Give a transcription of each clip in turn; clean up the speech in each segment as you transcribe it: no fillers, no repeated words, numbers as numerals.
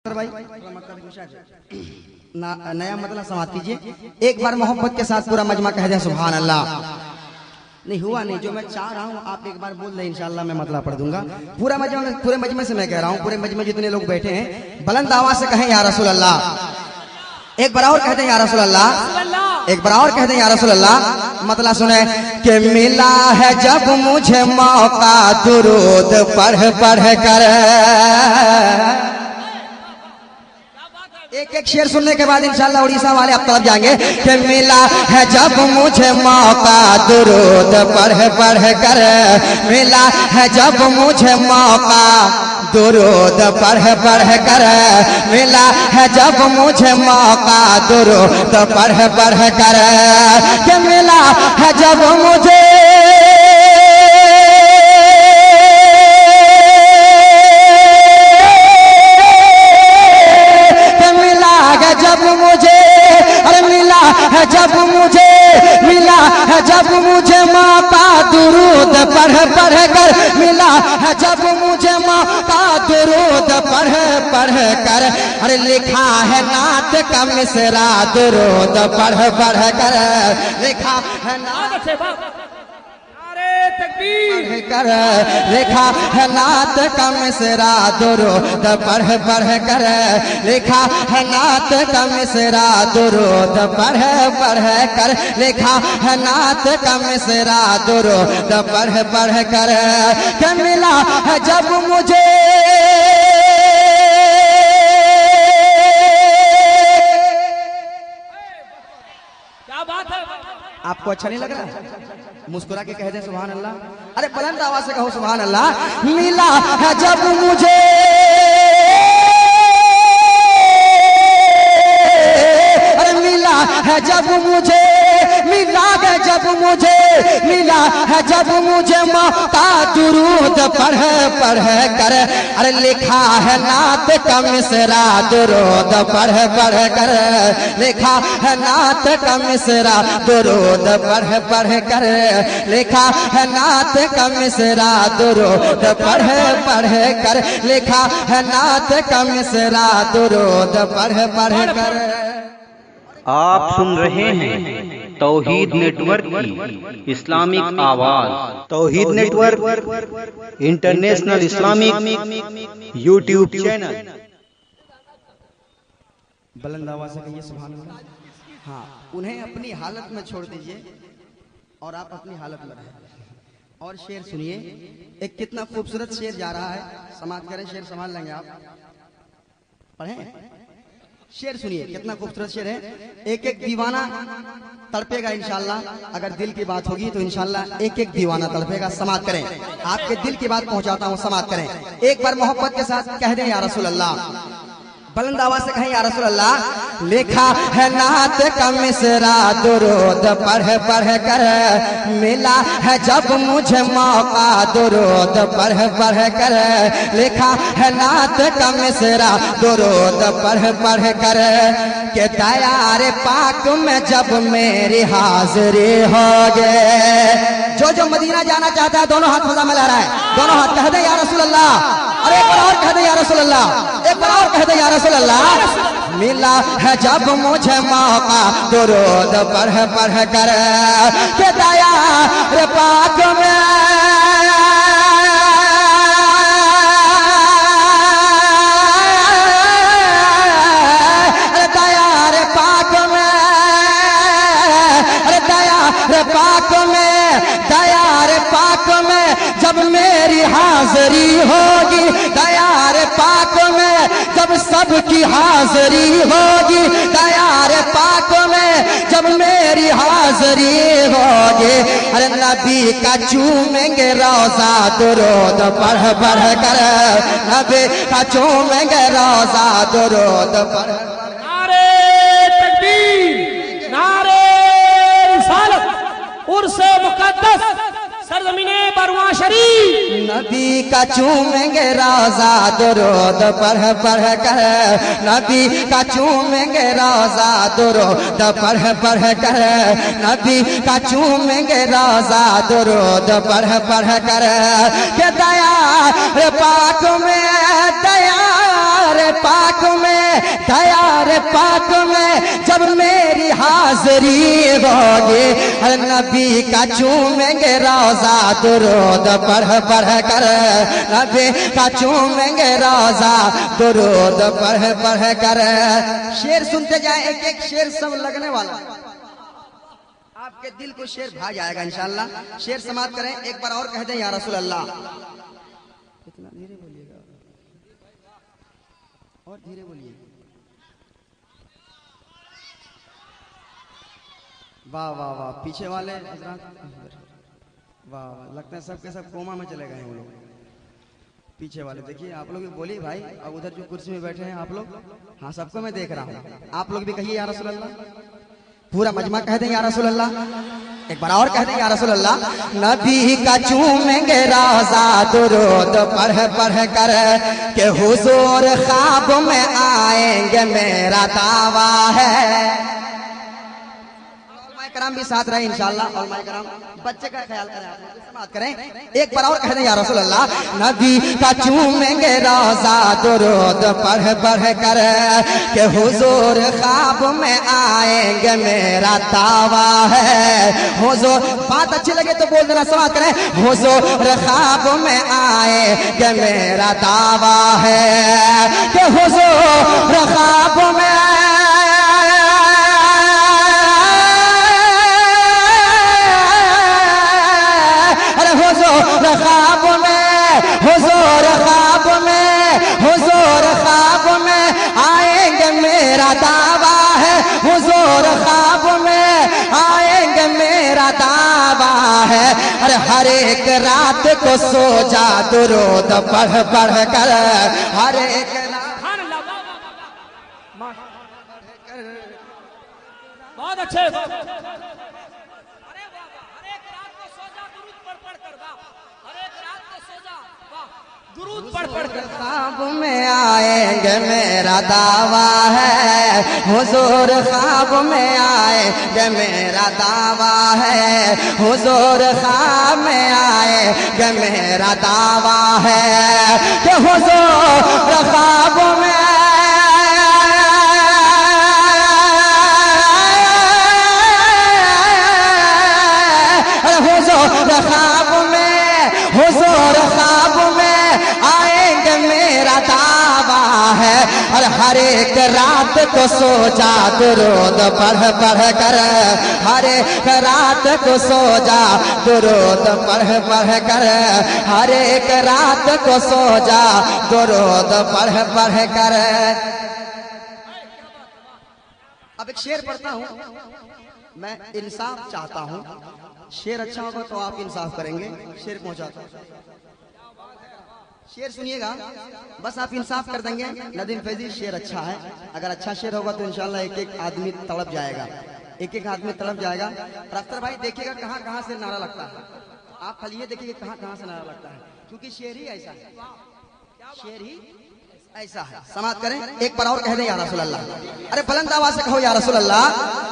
भाई नया मतलब समाप्त कीजिए। एक बार मोहब्बत के साथ पूरा मजमा कह दे सुभान अल्लाह। नहीं हुआ नहीं, जो मैं चाह रहा हूँ आप एक बार बोल दें, इंशाल्लाह मैं मतलब पढ़ दूंगा। पूरा मजमा, पूरे मजमे से मैं कह रहा हूँ, पूरे मजमे जितने लोग बैठे हैं बुलंद आवाज से कहें या रसूल अल्लाह। एक बार और कहते हैं या रसूल अल्लाह, एक बार और कहते हैं या रसूल अल्लाह। मतलब सुने कि मिला है जब मुझे मौका दुरूद पढ़ पढ़ कर। एक एक शेर सुनने के बाद इंशाल्लाह उड़ीसा वाले अब तरफ जाएंगे कि मिला है जब मुझे मौका दुरूद पढ़ पढ़ कर। मिला है जब मुझे मौका दुरूद पढ़ पढ़ कर। मिला है जब मुझे मौका दुरूद पढ़ पढ़ कर। कि मिला है जब मुझे जब मुझे मिला है जब मुझे मौका दुरूद पढ़ पढ़ कर। मिला है जब मुझे मौका दुरूद पढ़ पढ़ कर। अरे लिखा है नात का मिसरा दुरूद पढ़ पढ़ कर। लिखा है नात कर। लिखा है नात का मिसरा दुरूद पढ़ पढ़ कर। लिखा है नात का मिसरा दुरूद पढ़ पढ़ कर। लिखा है नात का मिसरा दुरूद पढ़ पढ़ कर। कि मिला है जब मुझे क्या बात है। आपको अच्छा नहीं लग रहा? मुस्कुरा के कह दे सुभान अल्लाह। अरे बुलंद आवाज से कहो सुभान अल्लाह। मिला है जब मुझे अरे मिला है जब मुझे मिला है जब मुझे मिला है जब मुझे मौका दुरूद पढ़ पढ़ कर। अरे लिखा है नात का मिसरा दुरूद पढ़ पढ़ कर। लिखा है नात का मिसरा दुरूद पढ़ पढ़ कर। लिखा है नात का मिसरा दुरूद पढ़ पढ़ कर। लिखा है नात का मिसरा दुरूद पढ़ पढ़ कर। आप सुन रहे हैं तौहीद नेटवर्क की इस्लामिक आवाज। Tauheed network international Islamic YouTube channel. बुलंद आवाज से कहिए सुभान अल्लाह। हाँ, उन्हें अपनी हालत में छोड़ दीजिए और आप अपनी हालत में रहें। और शेर सुनिए, एक कितना खूबसूरत शेर जा रहा है। समाप्त करें, शेर संभाल लेंगे आप। पढ़ें शेर सुनिए, कितना खूबसूरत शेर है। एक एक दीवाना तड़पेगा इंशाल्लाह। अगर दिल की बात होगी तो इंशाल्लाह एक एक दीवाना तड़पेगा। समाप्त करें, आपके दिल की बात पहुंचाता हूं। समाप्त करें, एक बार मोहब्बत के साथ कह दें या रसूल अल्लाह। बुलंद आवाज से कहें या रसूल अल्लाह। लिखा है नात का मिसरा दुरूद पढ़ पढ़ कर। मिला है जब मुझे मौका दुरूद पढ़ पढ़ कर। लिखा है नात का मिसरा दुरूद पढ़ पढ़ कर। के तैयार पाक में जब मेरी हाजिरी हो गए। जो मदीना जाना चाहता है दोनों हाथ फजा में लहराए। दोनों हाथ कह दे या रसूल अल्लाह। अरे एक बार और कह दे या रसूल अल्लाह। एक बार और कह दे या रसूल अल्लाह। मिला है जब मुझे मौका दुरूद पढ़ पढ़ कर। के तैयार पाक में पाक में जब मेरी हाजिरी होगी। तैयार पाक में जब सबकी हाजिरी होगी। तैयार पाक में जब मेरी हाजिरी होगी। अरे नबी का चूमेंगे रोजा दुरूद पढ़ पढ़ कर। नबी का चूमेंगे रोजा दुरूद पढ़। नारे तकबीर, नारे रिसालत, उर्से मुकद्दस सरज़मीने बरवा शरीफ। नबी का चूमेंगे रोजा दुरूद पढ़ पढ़ कर। नबी का चूमेंगे रोजा दुरूद पढ़ पढ़ कर। नबी का चूमेंगे रोजा दुरूद पढ़ पढ़ कर। के दया पाक में दया पाक दयार पाक में जब मेरी हाजिरी होगी, नबी का चूमेंगे रोजा दुरूद पढ़ पढ़ कर, नबी का चूमेंगे रोजा दुरूद पढ़ पढ़ कर। शेर सुनते जाए, एक एक शेर सब लगने वाला, आपके दिल को शेर भा जाएगा इंशाअल्लाह। शेर समाप्त करें, एक बार और कह दें या रसूल अल्लाह। कितना धीरे बोलिएगा और धीरे बोलिए। वाह वाह वाह, पीछे वाले हजरात वाह वाह, लगता है सबके सब कोमा में चले गए हैं वो लोग। पीछे वाले देखिए, आप लोग भी बोलिए भाई। अब उधर जो कुर्सी में बैठे हैं आप लोग, हाँ सबको मैं देख रहा हूँ, आप लोग भी कहिए या रसूल अल्लाह। पूरा मजमा कह दें या रसूल अल्लाह। एक बार और कह दें या रसूल अल्लाह। नबी का चूमेंगे रोजा दुरूद पढ़ पढ़ कर, के हुजूर ख्वाब में आएंगे मेरा दावा है। कराम भी साथ रहे इंशाअल्लाह। और माय कराम बच्चे का ख्याल करें, आप लोग समाप्त करें। एक बार और कह दें या रसूल अल्लाह। नबी का चूमेंगे रोजा दुरूद पढ़ पढ़ कर, के हुजूर ख्वाब में आएंगे मेरा दावा है। हुजूर, बात अच्छी लगे तो बोल देना, समाप्त करें। हुजूर ख्वाब में आएंगे मेरा दावा है, के हुजूर ख्वाब में ख्वाब में, हुजूर ख्वाब में, हुजूर ख्वाब में आएंगे मेरा दावा है। हुजूर ख्वाब में आएंगे मेरा दावा है। अरे हर एक रात को सो जा दुरूद पढ़ पढ़ कर, हर एक बहुत अच्छे। दुरूद पढ़ पढ़ कर ख्वाब में आएंगे मेरा दावा है। हुजूर ख्वाब में आएंगे मेरा दावा है। हुजूर ख्वाब में आएंगे मेरा दावा है, कि हुजूर ख्वाब में हुजूर ख्वाब में, हुजूर ख्वाब में आएंगे मेरा दावा है। और हर एक रात को सो जा दुरूद पढ़ पढ़ कर, हर एक रात को सो जा दुरूद पढ़ पढ़ कर, हर एक रात को सो जा दुरूद पढ़ पढ़ कर। अब एक शेर पढ़ता हूँ, मैं इंसाफ चाहता हूँ। शेर अच्छा होगा तो आप इंसाफ करेंगे। शेर पहुंचाता हूँ, शेर सुनिएगा, बस आप इंसाफ कर देंगे। नदीम फैजी शेर अच्छा है, अगर अच्छा शेर होगा तो इंशाल्लाह एक एक आदमी तड़प जाएगा, एक एक आदमी तड़प जाएगा। अख्तर भाई देखिएगा कहाँ कहाँ से नारा लगता है, आप खाली ये देखिएगा कहाँ कहाँ से नारा लगता है, क्योंकि शेर ही ऐसा है, शेर ही ऐसा है। समाप्त करें, एक बार और कह दें या रसूल अल्लाह। अरे बुलंद आवाज से कहो या रसूल अल्लाह।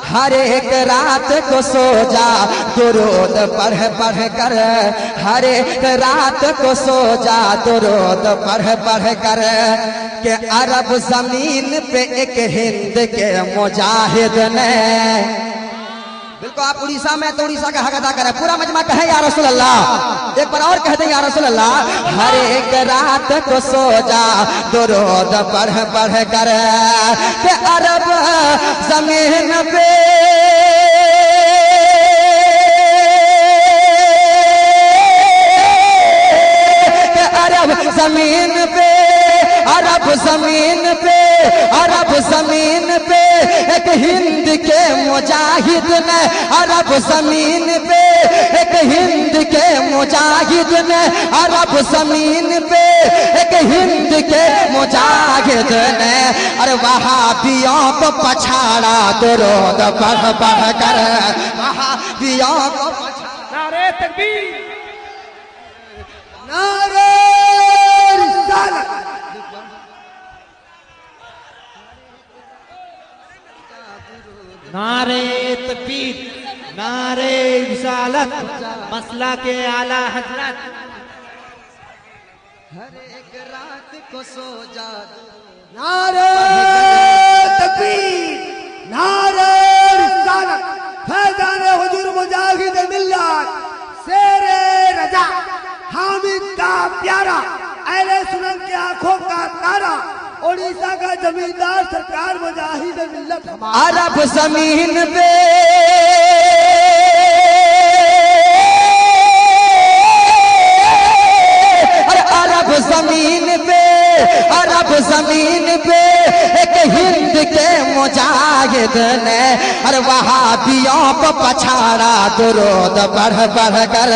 हर एक रात को सो जा दुरूद पढ़ पढ़ कर, हर एक रात को सो जा दुरूद पढ़ पढ़ कर, के अरब जमीन पे एक हिंद के मुजाहिद ने, बिल्कुल आप उड़ीसा में तो उड़ीसा का हक अदा करें। पूरा मजमा कहे या रसूल अल्लाह। एक बार और कह दें या रसूल अल्लाह। हर एक रात को सो जा दुरूद पढ़ पढ़ कर, के अरब जमीन पे अरब जमीन पे, अरब जमीन पे, अरब जमीन पे एक हिंद के मुजाहिद ने, अरब जमीन पे एक हिंद के मुजाहिद ने, अरब जमीन पे एक हिंद के मुजाहिद ने, अरे वहाबियों को पछाड़ा दुरूद पढ़ पढ़ कर, वहाबियों को नारे तकबीर, नारे रिसालत, नारे तकबीर, नारे रिसालत, मसला के आला हजरत। हर एक रात को सो जा नारे पैसा का जमींदार सरकार मुजाहिद मिल्लत हमारा। अरब जमीन पे अरब जमीन पे अरब जमीन पे एक हिंद के मुजाहिद ने अरे वहाबियों को पछाड़ा दुरूद पढ़ पढ़ कर,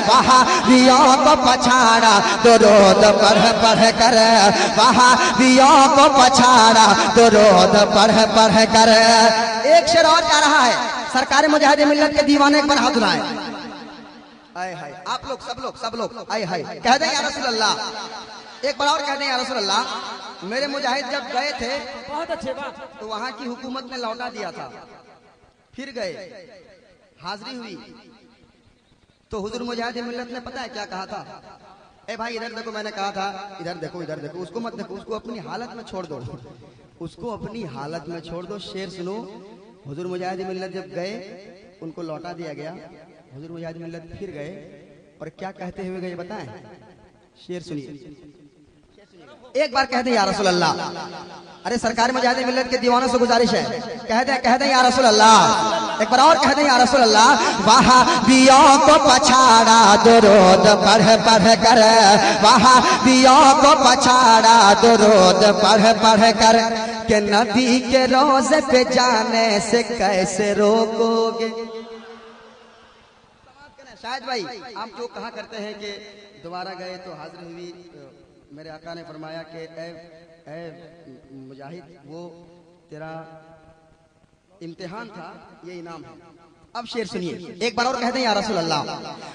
वहाबियों को पछाड़ा दुरूद पढ़ पढ़ कर, वहाबियों को पछाड़ा दुरूद पढ़ पढ़ कर। एक शेर और जा रहा है, सरकार मुजाहिद मिल्लत के दीवाने पर हाथ उठाए। आए हाय, आप लोग सब लोग आए हाय, कह दें या रसूल अल्लाह, एक बार और कह दें या रसूल अल्लाह। मेरे मुजाहिद जब गए थे बहुत अच्छे बात। तो वहां की हुकूमत ने लौटा दिया था, फिर गए, हाजिरी हुई तो हुजूर मुजाहिद मिल्लत ने पता है क्या कहा था? ए भाई इधर देखो, मैंने कहा था इधर देखो, इधर देखो, उसको मत देखो, उसको अपनी हालत में छोड़ दो, उसको अपनी हालत में छोड़ दो। शेर सुनो, हुजूर मुजाहिद मिल्लत जब गए उनको लौटा दिया गया, हुजूर मुजाहिद मिल्लत फिर गए और क्या कहते हुए गए बताएं? शेर सुनिए, एक बार कह दें या रसूल अल्लाह। अरे सरकार मुजाहिद मिल्लत के दीवानों से गुजारिश है, कह दें या रसूल अल्लाह, एक बार और कह दें या रसूल अल्लाह। वहाबियों को पछाड़ा दुरूद पढ़ पढ़ कर, वहाबियों को पछाड़ा दुरूद पढ़ पढ़ कर, के नबी के रोज़े पे जाने से कैसे रोकोगे? शायद भाई आप जो कहा करते हैं कि दोबारा गए तो हाजिर हुई, मेरे आका ने फरमाया कि ए मुजाहिद, वो तेरा इम्तिहान था, ये इनाम है। अब शेर सुनिए, एक बार और कह दें या रसूल अल्लाह।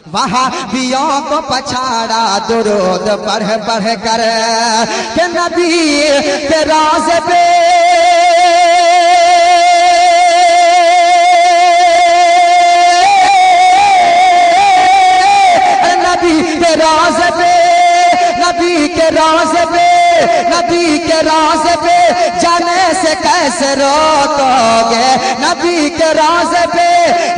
वहाबियों को पछाड़ा दुरूद पढ़ पढ़ कर, के नबी के रोज़े पे रोज़े पे, नबी के रोज़े पे, नबी के रोज़े पे जाने से कैसे रोकोगे? नबी के रोज़े पे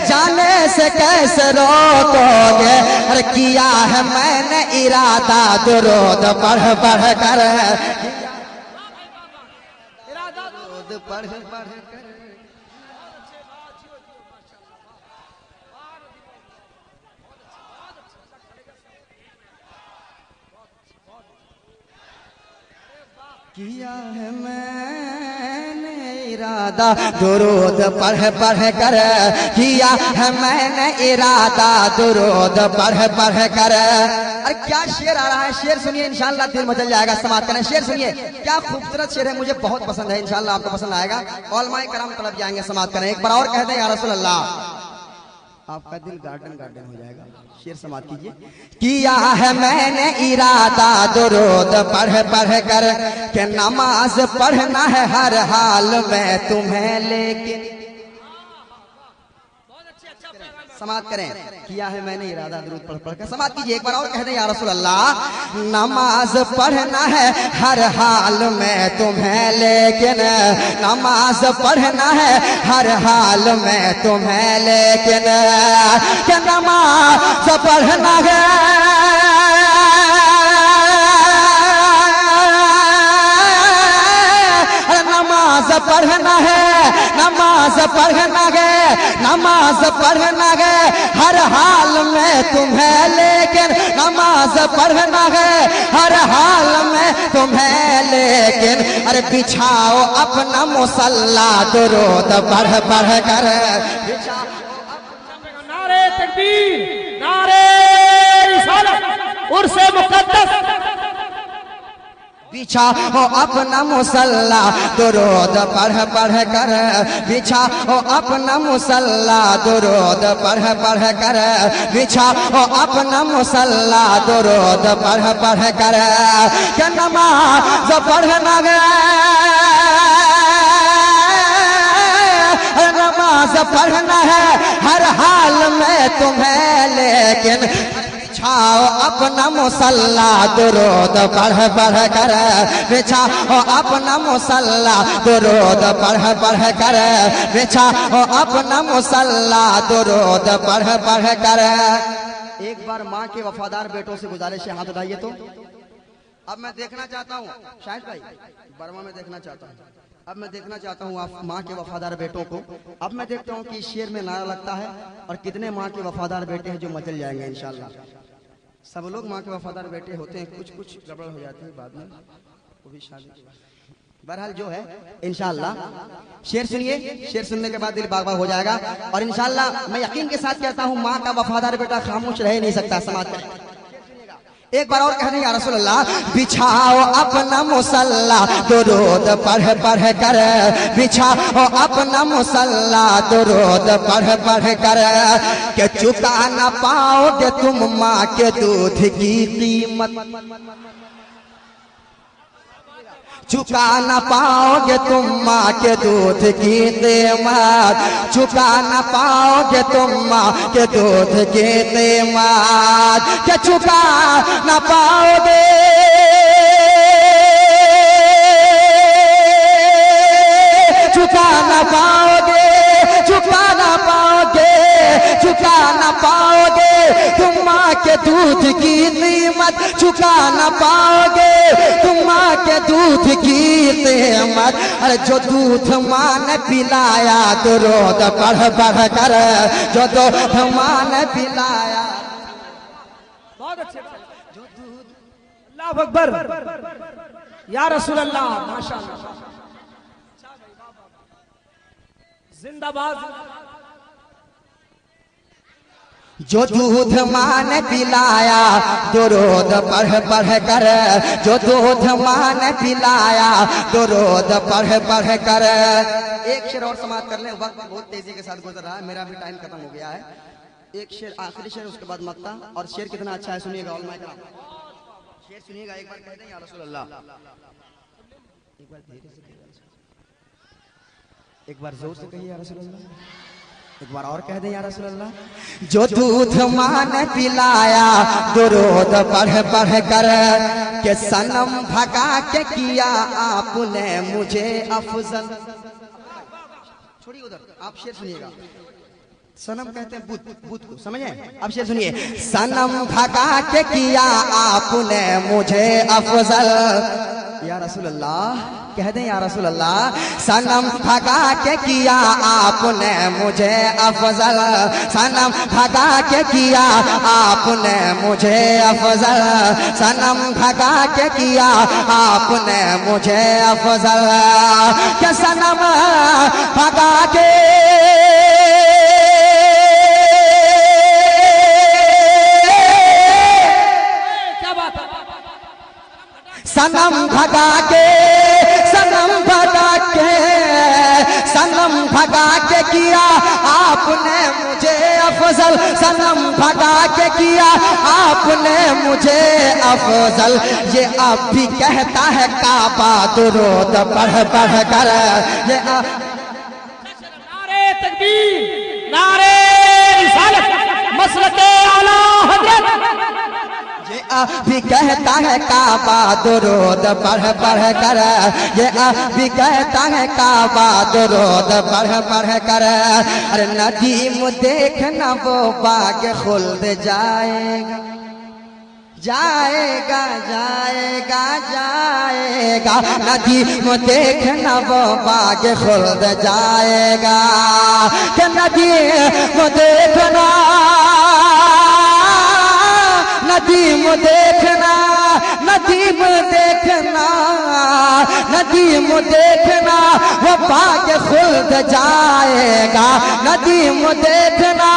जाने से कैसे रोकोगे? अरे किया है मैंने इरादा दुरूद पढ़ पढ़ कर, दुरूद पढ़ पढ़ कर। किया है मैंने इरादा दुरूद पढ़ पढ़ कर, किया है मैंने इरादा दुरूद पढ़ पढ़ कर। अरे क्या शेर आ रहा है, शेर सुनिए, इंशाल्लाह दिल मचल जाएगा। समाप्त करें, शेर सुनिए, क्या खूबसूरत शेर है, मुझे बहुत पसंद है, इंशाल्लाह आपको पसंद आएगा। औलमाए करम तड़प जाएंगे। समाप्त करें, एक बार और कह दें या रसूल अल्लाह, आपका दिल गार्डन गार्डन हो जाएगा। शेर समाप्त कीजिए। किया है मैंने इरादा दुरूद पढ़ पढ़ कर, के नमाज पढ़ना है हर हाल में तुम्हें, लेकिन समाप्त करें। किया है मैंने इरादा दुरूद पढ़ पढ़ कर, समाप्त कीजिए। एक बार और कह दें या रसूल अल्लाह। नमाज पढ़ना है हर हाल में तुम्हें, लेकिन नमाज पढ़ना है हर हाल में तुम्हें, लेकिन क्या नमाज पढ़ना है, नमाज पढ़ना है, नमाज पढ़ना है, नमाज पढ़ना है हर हाल में तुम्हें, लेकिन नमाज पढ़ना है हर हाल में तुम्हें, लेकिन अरे बिछाओ अपना मुसल्ला दुरूद पढ़ पढ़ कर। नारे तकबीर, नारे रिसालत, उर्से मुक़द्दस। बिछाओ अपना मुसल्ला दुरूद पढ़ पढ़ कर, बिछाओ अपना मुसल्ला दुरूद पढ़ पढ़ कर, बिछाओ अपना मुसल्ला दुरूद पढ़ पढ़ कर, क्या नमाज पढ़ना है, नमाज पढ़ना है हर हाल में तुम्हें, लेकिन बिछाओ अपना मुसल्ला दुरूद पढ़ पढ़ कर, बिछाओ अपना मुसल्ला दुरूद पढ़ पढ़ कर, बिछाओ अपना मुसल्ला दुरूद पढ़ पढ़ कर। एक बार माँ के वफादार बेटों से गुजारिश है, हाथ उठाइए तो। अब मैं देखना चाहता हूँ शाहिद भाई, बर्मा में देखना चाहता हूँ, अब मैं देखना चाहता हूँ आप माँ के वफादार बेटों को। अब मैं देखता हूँ कि इस शेर में नारा लगता है और कितने माँ के वफादार बेटे हैं जो मचल जाएंगे इंशाल्लाह। सब लोग माँ के वफादार बेटे होते हैं, कुछ कुछ गड़बड़ हो जाती है बाद में, वो भी शादी। बहरहाल जो है इंशाल्लाह शेर सुनिए, शेर सुनने के बाद दिल बाग बाग हो जाएगा और इंशाल्लाह मैं यकीन के साथ कहता हूँ माँ का वफादार बेटा खामोश रह नहीं सकता समाज में। एक बार और कह दें या रसूल अल्लाह, बिछाओ अपना मुसल्ला दुरूद पढ़ पढ़ कर, बिछाओ अपना मुसल्ला दुरूद पढ़ पढ़ कर, के चुका न पाओगे तुम माँ के दूध की कीमत, चुका न पाओगे तुम माँ के दूध की कीमत, चुका न पाओगे तुम माँ के दूध की कीमत, के चुका न पाओगे, चुका न पाओगे, चुका न पाओगे, चुका न पाओगे तुम माँ के दूध की कीमत, चुका न पाओगे तुम माँ के दूध की कीमत। अरे जो दूध माँ ने पिलाया दुरूद पढ़ पढ़ कर, जो दूध माँ ने पिलाया। बहुत अच्छे, जो दूध, अल्लाह अकबर या रसूल अल्लाह, माशाअल्लाह, जिंदाबाद। जो दूध माँ ने पिलाया दुरूद पढ़ पढ़ कर, जो दूध माँ ने पिलाया दुरूद पढ़ पढ़ कर। एक शेर और समाप्त कर लें, वक्त बहुत तेजी के साथ गुजर रहा है, मेरा भी टाइम खत्म हो गया है। एक शेर आखिरी शेर, उसके बाद मक्ता। और शेर कितना अच्छा है सुनिएगा, ऑल माइक शेर सुनिएगा। एक बार कह दें या रसूल अल्लाह, एक बार धीरे से कहिए, एक बार जोर से कहिए या रसूल अल्लाह, एक बार और कह दें या रसूल अल्लाह। जो दूध माँ ने पिलाया दुरूद पढ़ पढ़ कर, के सनम भगा के किया आपने मुझे अफजल। छोड़िए उधर, आप शेर सुनिएगा। सनम कहते हैं बुत, बुत को समझे। अब शेर सुनिए, सनम भगा के किया आपने मुझे अफजल, या रसूल अल्लाह कह दें या रसूल अल्लाह। सनम भगा के किया आपने मुझे अफजल, सनम भगा के किया आपने मुझे अफजल, सनम भगा के किया आपने मुझे अफजल, के सनम भगा के सनम भगा के, सनम भगा के, सनम भगा के किया आपने मुझे अफजल, सनम भगा के किया आपने मुझे अफजल। ये अब भी कहता है काबा दुरूद पढ़ पढ़ कर, ये नारे तकबीर, नारे रिसालत, मसलके आला हजरत। ये भी कहता है काबा दुरूद पढ़ पढ़ कर, ये भी कहता है काबा दुरूद पढ़ पढ़ कर। अरे नदीम देखना वो बाग खुल्द जाएगा, जाएगा जाएगा जाएगा, नदीम देखना वो बाग खुल्द जाएगा, कि नदीम देखना, नदीम देखना, नदीम देखना, नदीम देखना वो बाग खुल्द जाएगा, नदीम देखना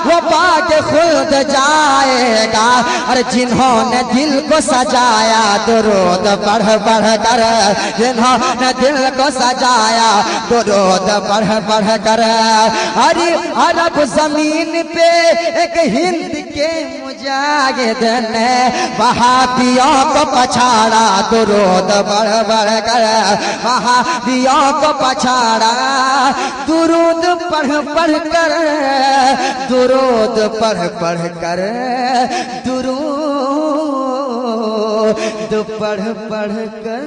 वो बाग खुल्द जाएगा। और जिन्होंने दिल को सजाया दुरूद पढ़ पढ़ कर, जिन्होंने दिल को सजाया दुरूद पढ़ पढ़ कर। अरे अरब जमीन पे एक हिंद के मुजाहिद ने वहाबियों को पछाड़ा दुरूद पढ़ पढ़ कर, वहाबियों को पछाड़ा दुरूद पढ़ पढ़ कर, दुरूद पढ़ पढ़ कर, दुरूद पढ़ पढ़ कर।